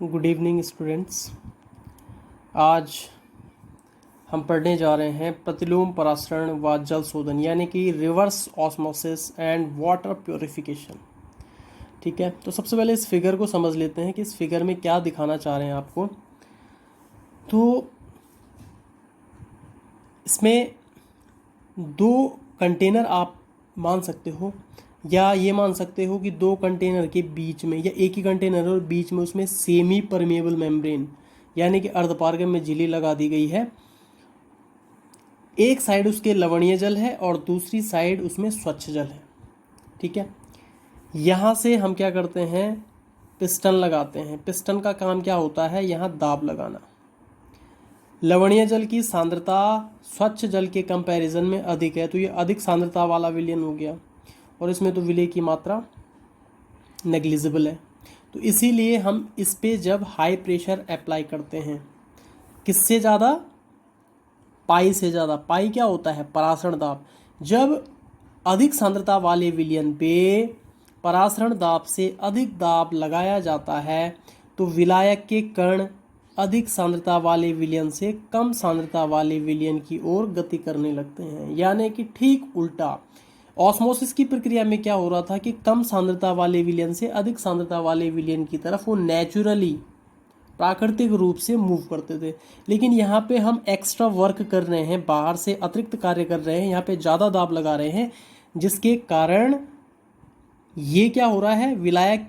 Good evening students. आज हम पढ़ने जा रहे हैं प्रतिलोम परासरण व जल शोधन यानी कि reverse osmosis and water purification. ठीक है, तो सबसे पहले इस फिगर को समझ लेते हैं कि इस फिगर में क्या दिखाना चाह रहे हैं आपको। तो इसमें दो कंटेनर आप मान सकते हो या ये मान सकते हो कि दो कंटेनर के बीच में या एक ही कंटेनर और बीच में उसमें सेमी परमेबल मेम्ब्रेन यानी कि अर्धपारगम्य में झिल्ली लगा दी गई है। एक साइड उसके लवणीय जल है और दूसरी साइड उसमें स्वच्छ जल है। ठीक है, यहाँ से हम क्या करते हैं, पिस्टन लगाते हैं। पिस्टन का काम क्या होता है, यहाँ दाब लगाना। लवणीय जल की सांद्रता स्वच्छ जल के कंपैरिजन में अधिक है तो ये अधिक सांद्रता वाला विलयन हो गया और इसमें तो विलय की मात्रा नेग्लिजिबल है। तो इसीलिए हम इस पे जब हाई प्रेशर अप्लाई करते हैं, किससे ज़्यादा, पाई से ज़्यादा। पाई क्या होता है, परासरण दाब। जब अधिक सांद्रता वाले विलयन पे परासरण दाब से अधिक दाब लगाया जाता है तो विलायक के कण अधिक सांद्रता वाले विलयन से कम सांद्रता वाले विलयन की ओर गति करने लगते हैं। यानी कि ठीक उल्टा, ऑस्मोसिस की प्रक्रिया में क्या हो रहा था कि कम सांद्रता वाले विलयन से अधिक सांद्रता वाले विलयन की तरफ वो नेचुरली प्राकृतिक रूप से मूव करते थे। लेकिन यहाँ पे हम एक्स्ट्रा वर्क कर रहे हैं, बाहर से अतिरिक्त कार्य कर रहे हैं, यहाँ पे ज़्यादा दाब लगा रहे हैं, जिसके कारण ये क्या हो रहा है, विलायक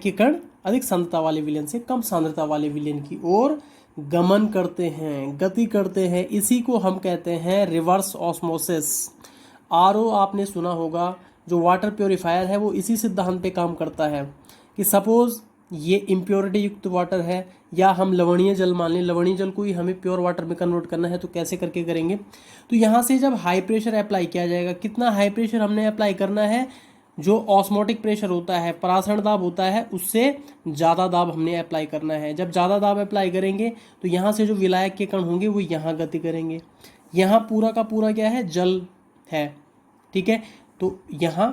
के कण अधिक सांद्रता वाले विलयन से कम सांद्रता वाले विलयन की ओर गमन करते हैं, गति करते हैं। इसी को हम कहते हैं रिवर्स ऑस्मोसिस। आरओ आपने सुना होगा, जो वाटर प्योरीफायर है वो इसी सिद्धांत पे काम करता है कि सपोज ये इम्प्योरिटी युक्त वाटर है या हम लवणीय जल मान लें, लवणीय जल को ही हमें प्योर वाटर में कन्वर्ट करना है तो कैसे करके करेंगे। तो यहाँ से जब हाई प्रेशर अप्लाई किया जाएगा, कितना हाई प्रेशर हमने अप्लाई करना है, जो ऑस्मोटिक प्रेशर होता है, परासरण दाब होता है, उससे ज़्यादा दाब हमने अप्लाई करना है। जब ज़्यादा दाब अप्लाई करेंगे तो यहाँ से जो विलायक के कण होंगे वो यहाँ गति करेंगे। यहाँ पूरा का पूरा क्या है, जल है। ठीक है, तो यहाँ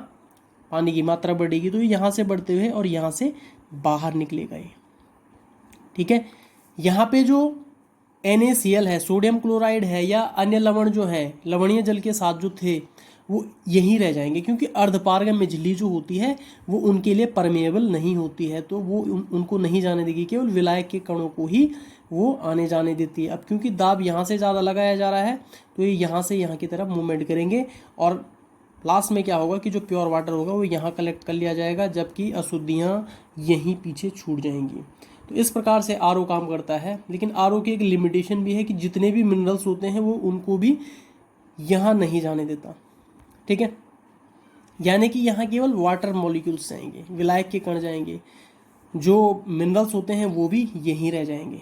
पानी की मात्रा बढ़ेगी तो यहाँ से बढ़ते हुए और यहाँ से बाहर निकलेगा ये। ठीक है, यहाँ पे जो NaCl है, सोडियम क्लोराइड है या अन्य लवण जो है लवणीय जल के साथ जो थे वो यहीं रह जाएंगे, क्योंकि अर्धपारगम्य झिल्ली जो होती है वो उनके लिए परमेएबल नहीं होती है, तो वो उनको नहीं जाने देगी, केवल विलायक के कणों को ही वो आने जाने देती है। अब क्योंकि दाब यहाँ से ज़्यादा लगाया जा रहा है तो ये यहाँ से यहाँ की तरफ मूवमेंट करेंगे और लास्ट में क्या होगा कि जो प्योर वाटर होगा वो यहाँ कलेक्ट कर लिया जाएगा, जबकि अशुद्धियाँ यहीं पीछे छूट जाएंगी। तो इस प्रकार से आरओ काम करता है। लेकिन आरओ की एक लिमिटेशन भी है कि जितने भी मिनरल्स होते हैं वो उनको भी यहाँ नहीं जाने देता। ठीक है, यानी कि यहाँ केवल वाटर मॉलिक्यूल्स जाएंगे, विलायक के कण जाएंगे, जो मिनरल्स होते हैं वो भी यहीं रह जाएंगे।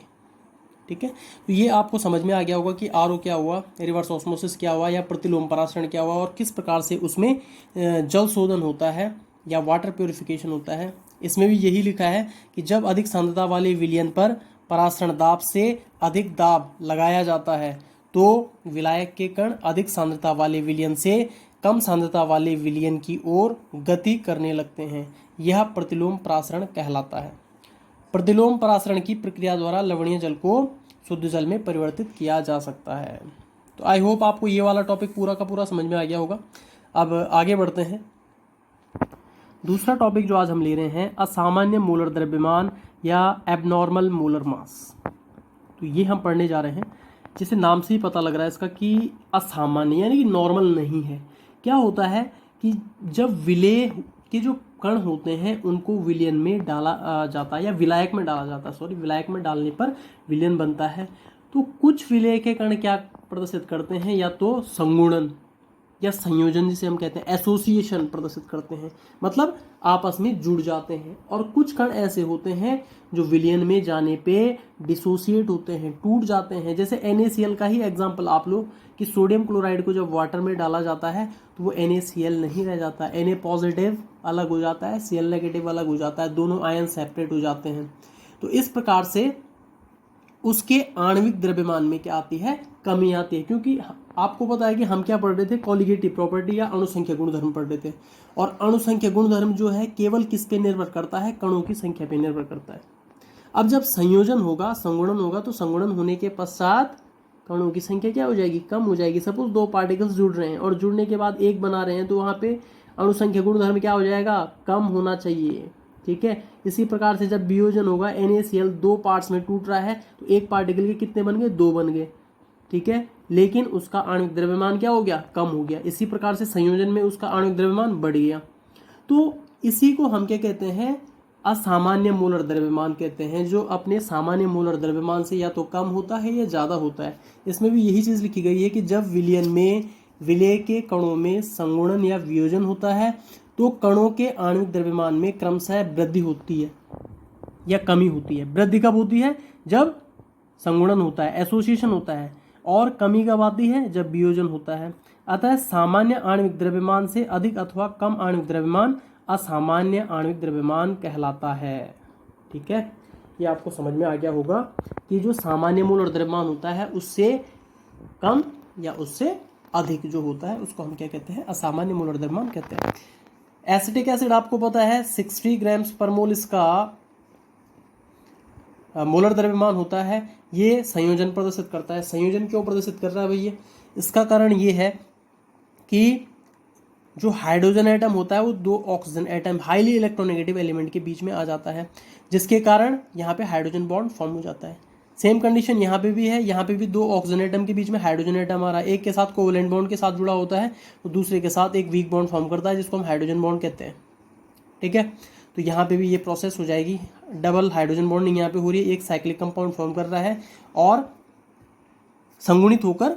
ठीक है, तो ये आपको समझ में आ गया होगा कि आरओ क्या हुआ, रिवर्स ऑस्मोसिस क्या हुआ या प्रतिलोम परासरण क्या हुआ और किस प्रकार से उसमें जल शोधन होता है या वाटर प्योरिफिकेशन होता है। इसमें भी यही लिखा है कि जब अधिक सांद्रता वाले विलयन पर परासरण दाब से अधिक दाब लगाया जाता है तो विलायक के कण अधिक सांद्रता वाले विलयन से कम सांद्रता वाले विलयन की ओर गति करने लगते हैं। यह प्रतिलोम परासरण कहलाता है। प्रतिलोम परासरण की प्रक्रिया द्वारा लवणीय जल को शुद्ध जल में परिवर्तित किया जा सकता है। तो आई होप आपको ये वाला टॉपिक पूरा का पूरा समझ में आ गया होगा। अब आगे बढ़ते हैं। दूसरा टॉपिक जो आज हम ले रहे हैं, असामान्य मोलर द्रव्यमान या एबनॉर्मल मोलर मास। तो ये हम पढ़ने जा रहे हैं, जिसे नाम से ही पता लग रहा है इसका कि असामान्य यानी कि नॉर्मल नहीं है। क्या होता है कि जब विलेय के जो कण होते हैं उनको विलयन में डाला जाता है या विलायक में डाला जाता है, विलायक में डालने पर विलयन बनता है। तो कुछ विलेय के कण क्या प्रदर्शित करते हैं, या तो संगुणन या संयोजन जिसे हम कहते हैं, एसोसिएशन प्रदर्शित करते हैं, मतलब आपस में जुड़ जाते हैं। और कुछ कण ऐसे होते हैं जो विलयन में जाने पे डिसोसिएट होते हैं, टूट जाते हैं। जैसे NaCl का ही एग्जांपल आप लोग कि सोडियम क्लोराइड को जब वाटर में डाला जाता है तो वो NaCl नहीं रह जाता, Na पॉजिटिव अलग हो जाता है, Cl नेगेटिव अलग हो जाता है, दोनों आयन सेपरेट हो जाते हैं। तो इस प्रकार से उसके आणविक द्रव्यमान में क्या आती है, कमी आती है, क्योंकि आपको पता है कि हम क्या पढ़ रहे थे, कॉलिगेटिव प्रॉपर्टी या अणुसंख्या गुणधर्म पढ़ रहे थे। और अणुसंख्या गुणधर्म जो है केवल किस पे निर्भर करता है, कणों की संख्या पे निर्भर करता है। अब जब संयोजन होगा, संगुणन होगा, तो संगुणन होने के पश्चात कणों की संख्या क्या हो जाएगी, कम हो जाएगी। सपोज दो पार्टिकल्स जुड़ रहे हैं और जुड़ने के बाद एक बना रहे हैं, तो वहां पे अणुसंख्या गुणधर्म क्या हो जाएगा, कम होना चाहिए। ठीक है, इसी प्रकार से जब वियोजन होगा, NaCl दो पार्ट्स में टूट रहा है, तो एक पार्टिकल के कितने बन गए, दो बन गए। ठीक है, लेकिन उसका आणविक द्रव्यमान क्या हो गया, कम हो गया। इसी प्रकार से संयोजन में उसका आणविक द्रव्यमान बढ़ गया। तो इसी को हम क्या कहते हैं, असामान्य मोलर द्रव्यमान कहते हैं, जो अपने सामान्य मोलर द्रव्यमान से या तो कम होता है या ज़्यादा होता है। इसमें भी यही चीज़ लिखी गई है कि जब विलयन में विलेय के कणों में संगुणन या वियोजन होता है, तो कणों के आणविक द्रव्यमान में क्रमशः वृद्धि होती है या कमी होती है। वृद्धि कब होती है, जब संगुणन होता है, एसोसिएशन होता है, और कमी कब आती है, जब वियोजन होता है। अतः सामान्य आणविक द्रव्यमान से अधिक अथवा कम आणविक द्रव्यमान असामान्य आणविक द्रव्यमान कहलाता है। ठीक है, ये आपको समझ में आ गया होगा कि जो सामान्य मोल और द्रव्यमान होता है उससे कम या उससे अधिक जो होता है उसको हम क्या कहते हैं, असामान्य मोल और द्रव्यमान कहते हैं। एसिटिक एसिड आपको पता है 60 ग्राम्स पर मोल इसका मोलर द्रव्यमान होता है। ये संयोजन प्रदर्शित करता है। संयोजन क्यों प्रदर्शित कर रहा है भैया, इसका कारण ये है कि जो हाइड्रोजन एटम होता है वो दो oxygen atom highly electronegative element के बीच में आ जाता है, जिसके कारण यहाँ पे हाइड्रोजन बॉन्ड फॉर्म हो जाता है। सेम कंडीशन यहाँ पे भी है, यहाँ पे भी दो ऑक्सीजन एटम के बीच में हाइड्रोजन एटम आ रहा है, एक के साथ कोवेलेंट बॉन्ड के साथ जुड़ा होता है, तो दूसरे के साथ एक वीक बॉन्ड फॉर्म करता है जिसको हम हाइड्रोजन बॉन्ड कहते हैं। ठीक है, तो यहाँ पे भी ये प्रोसेस हो जाएगी। डबल हाइड्रोजन बॉन्डिंग यहाँ पे हो रही है, एक साइक्लिक कंपाउंड फॉर्म कर रहा है और संगुणित होकर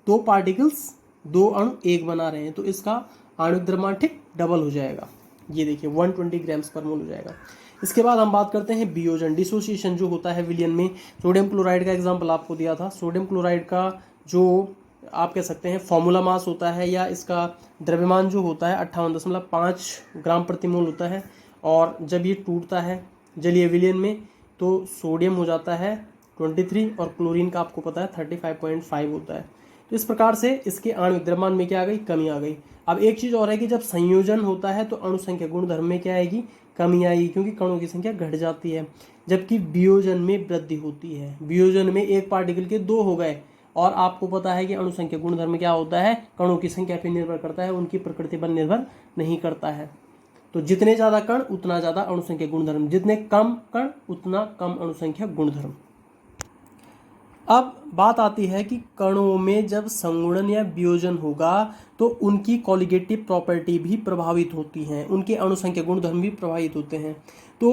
दो पार्टिकल्स, दो अणु एक बना रहे हैं, तो इसका आणविक द्रव्यमान ठीक डबल हो जाएगा। ये देखिए 120 ग्राम्स पर मोल हो जाएगा। इसके बाद हम बात करते हैं वियोजन, डिसोसिएशन जो होता है विलयन में। सोडियम क्लोराइड का एग्जांपल आपको दिया था। सोडियम क्लोराइड का जो आप कह सकते हैं फॉर्मूला मास होता है या इसका द्रव्यमान जो होता है 58.5 ग्राम प्रति मोल होता है। और जब ये टूटता है जलीय विलयन में तो सोडियम हो जाता है 23 और क्लोरीन का आपको पता है 35.5 होता है। तो इस प्रकार से इसके आणविक द्रव्यमान में क्या आ गई, कमी आ गई। अब एक चीज़ और है कि जब संयोजन होता है तो अणुसंख्या गुणधर्म में क्या आएगी, कमी आएगी, क्योंकि कणों की संख्या घट जाती है। जबकि वियोजन में वृद्धि होती है। वियोजन में एक पार्टिकल के दो हो गए, और आपको पता है कि अणुसंख्या गुणधर्म क्या होता है, कणों की संख्या पर निर्भर करता है, उनकी प्रकृति पर निर्भर नहीं करता है। तो जितने ज़्यादा कण उतना ज़्यादा अणुसंख्या गुणधर्म, जितने कम कण उतना कम अणुसंख्या गुणधर्म। अब बात आती है कि कणों में जब संगुणन या वियोजन होगा तो उनकी कॉलिगेटिव प्रॉपर्टी भी प्रभावित होती हैं, उनके अणुसंख्या गुणधर्म भी प्रभावित होते हैं। तो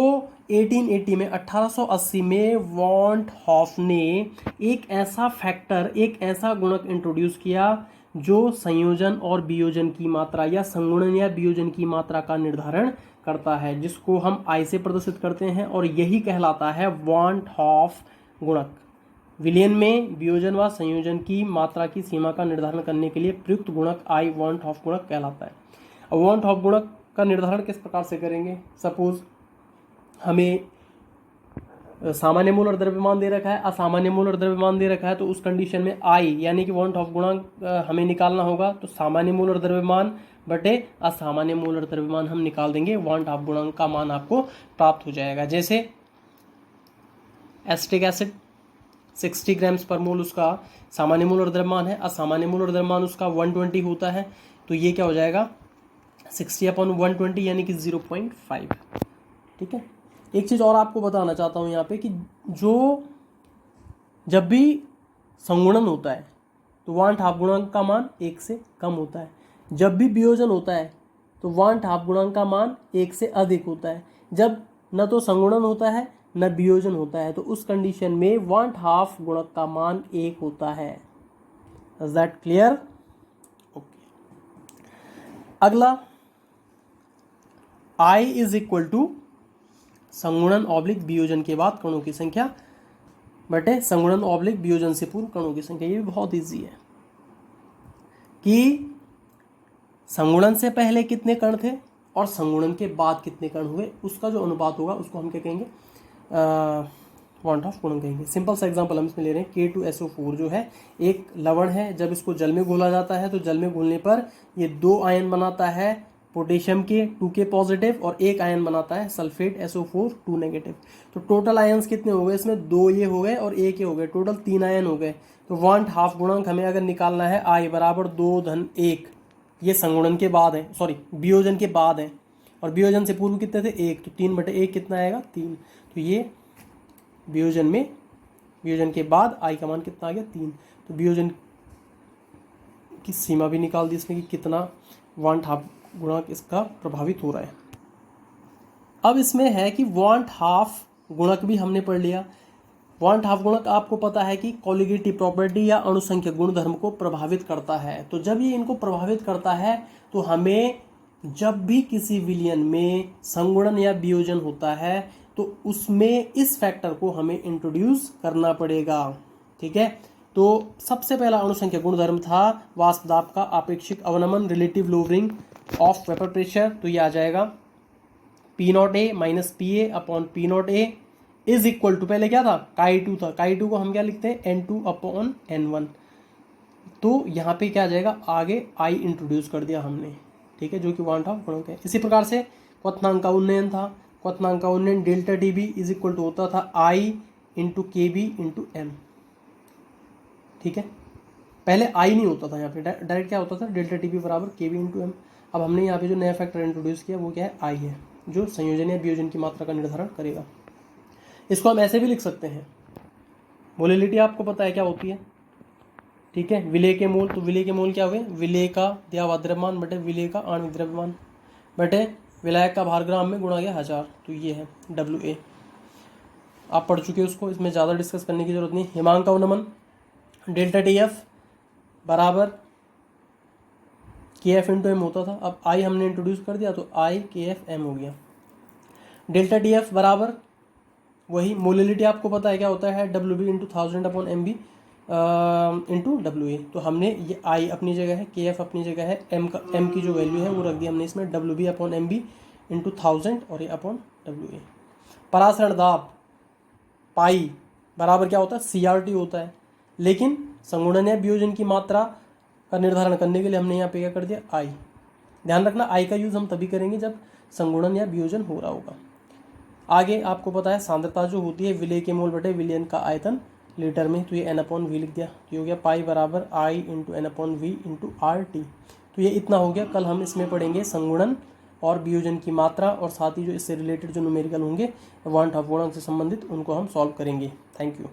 1880 में 1880 में वॉन हॉफ ने एक ऐसा फैक्टर, एक ऐसा गुणक इंट्रोड्यूस किया जो संयोजन और वियोजन की मात्रा या संगुणन या वियोजन की मात्रा का निर्धारण करता है, जिसको हम आई से प्रदर्शित करते हैं, और यही कहलाता है वॉन हॉफ गुणक। विलयन में वियोजन व संयोजन की मात्रा की सीमा का निर्धारण करने के लिए प्रयुक्त गुणक आई वॉन हॉफ गुणक कहलाता है। अब वॉन हॉफ गुणक का निर्धारण किस प्रकार से करेंगे, सपोज हमें सामान्य मोल और द्रव्यमान दे रखा है, असामान्य मोल और द्रव्यमान दे रखा है, तो उस कंडीशन में आई यानी कि वॉन हॉफ गुणक हमें निकालना होगा। तो सामान्य मोल और द्रव्यमान बटे असामान्य मोल और द्रव्यमान हम निकाल देंगे, वॉन हॉफ गुणक का मान आपको प्राप्त हो जाएगा। जैसे एसिटिक एसिड 60 ग्राम्स पर मोल उसका सामान्य मोल और द्रव्यमान है, असामान्य मोल और द्रव्यमान उसका 120 होता है, तो ये क्या हो जाएगा 60/120 यानी कि 0.5। ठीक है, एक चीज़ और आपको बताना चाहता हूँ यहाँ पे कि जो जब भी संगुणन होता है तो वॉन हॉफ गुणक का मान 1 से कम होता है। जब भी वियोजन होता है तो वॉन हॉफ गुणक का मान 1 से अधिक होता है। जब न तो संगुणन होता है न वियोजन होता है तो उस कंडीशन में वॉन हॉफ गुणक का मान 1 होता है। Is that clear? ओके, अगला I इज इक्वल टू संगुणन ऑब्लिक वियोजन के बाद कणों की संख्या बटे संगुणन ऑब्लिक वियोजन से पूर्व कणों की संख्या। ये भी बहुत इजी है कि संगुणन से पहले कितने कण थे और संगुणन के बाद कितने कण हुए, उसका जो अनुपात होगा उसको हम क्या कहेंगे, वांट ऑफ गुणन कहेंगे। सिंपल सा एग्जांपल हम इसमें ले रहे हैं, K2SO4 जो है एक लवण है, जब इसको जल में घोला जाता है तो जल में घुलने पर ये 2 आयन बनाता है पोटेशियम के 2K पॉजिटिव, और एक आयन बनाता है सल्फेट SO4 2 नेगेटिव। तो टोटल आयन्स कितने हो गए इसमें, 2 ये हो गए और 1 ये हो गए, टोटल 3 आयन हो गए। तो वांट हाफ गुणांक हमें अगर निकालना है I बराबर 2-1, ये संगुणन के बाद है, सॉरी वियोजन के बाद है, और वियोजन से पूर्व कितने थे 1, तो 3/1 कितना आएगा 3। तो ये वियोजन के बाद I का मान कितना आ गया 3। तो वियोजन की सीमा भी निकाल दी इसमें कि कितना वांट हाफ गुणक इसका प्रभावित हो रहा है। अब इसमें है कि वांट हाफ गुणक भी हमने पढ़ लिया। वांट हाफ गुणक आपको पता है कि कॉलिगेटिव प्रॉपर्टी या अणुसंख्यक गुणधर्म को प्रभावित करता है। तो जब ये इनको प्रभावित करता है तो हमें जब भी किसी विलयन में संगुणन या वियोजन होता है तो उसमें इस फैक्टर को हमें इंट्रोड्यूस करना पड़ेगा। ठीक है, तो सबसे पहला अणुसंख्यक गुणधर्म था वाष्प दाब का आपेक्षिक अवनमन, relative lowering of vapour pressure. तो ये आ जाएगा P0A minus PA upon P0A is equal to, पहले क्या था Chi2 था, Chi2 को हम क्या लिखते हैं N2 अपॉन N1। तो यहाँ पे क्या आ जाएगा, आगे I इंट्रोड्यूस कर दिया हमने, ठीक है, जो कि वांट ऑफ गुणक है। इसी प्रकार से क्वथनांक का उन्नयन था, क्वथनांक का उन्नयन delta DB is equal to होता था I into KB into M। ठीक है, पहले I नहीं होता था, यहाँ पे डायरेक्ट क्या होता था डेल्टा DB बराबर KB इंटू M। अब हमने यहाँ पे जो नया फैक्टर इंट्रोड्यूस किया वो क्या है I है, जो संयोजन या वियोजन की मात्रा का निर्धारण करेगा। इसको हम ऐसे भी लिख सकते हैं, मोलिलिटी आपको पता है क्या होती है, ठीक है, विलेय के मोल। तो विलेय के मोल क्या हुए, विलेय का दिया हुआ द्रव्यमान बटे विलेय का आणविक द्रव्यमान बटे विलायक का भार ग्राम में गुणा गया 1000। तो ये है WA, आप पढ़ चुके हो उसको, इसमें ज़्यादा डिस्कस करने की जरूरत नहीं। हिमांक का अवनमन डेल्टा TF बराबर KF इंटू M होता था, अब I हमने इंट्रोड्यूस कर दिया तो I KF M हो गया। डेल्टा TF बराबर वही मोलिलिटी आपको पता है क्या होता है, WB into 1000 upon MB into WA। तो हमने ये I अपनी जगह है, KF अपनी जगह है, M की जो वैल्यू है वो रख दी हमने इसमें WB अपॉन MB इंटू 1000 और ये अपॉन WA। परासरण दाब पाई बराबर क्या होता है CRT होता है, लेकिन संगुणन या वियोजन की मात्रा का निर्धारण करने के लिए हमने यहाँ पे क्या कर दिया I। ध्यान रखना I का यूज़ हम तभी करेंगे जब संगुणन या वियोजन हो रहा होगा। आगे आपको पता है सांद्रता जो होती है विलेय के मोल बटे विलयन का आयतन लीटर में, तो ये N/V लिख दिया, तो ये हो गया पाई बराबर I into N/V into RT। तो ये इतना हो गया। कल हम इसमें पढ़ेंगे संगुणन और वियोजन की मात्रा, और साथ ही जो इससे रिलेटेड जो न्यूमेरिकल होंगे वांट ऑफ गुणक से संबंधित उनको हम सॉल्व करेंगे। Thank you.